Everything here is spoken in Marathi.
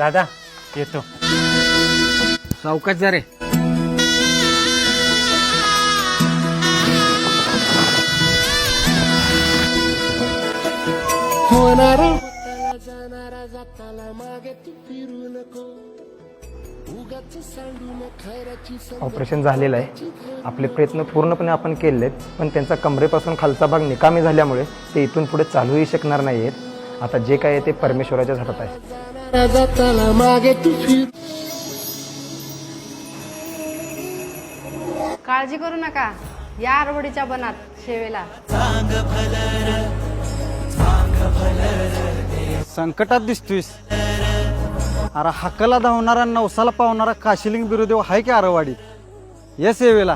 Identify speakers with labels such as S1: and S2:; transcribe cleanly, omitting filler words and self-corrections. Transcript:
S1: दादा येतो.
S2: सावकाश जा रे.
S3: ऑपरेशन झालेलं आहे. आपले प्रयत्न पूर्णपणे आपण केले आहेत, पण त्यांचा कमरेपासून खालचा भाग निकामी झाल्यामुळे ते इथून पुढे चालूही शकणार नाही आहेत. आता जे काय आहे ते परमेश्वराच्याच हातात आहे.
S4: काळजी करू नका, या आरवडीच्या बनात शेवेला.
S2: संकटात दिसतोयस. अरे हक्कला धावणारा नवसाला पावणारा काशिलिंग बिरुदेव हाय की आरवाडी. ये सेवेला.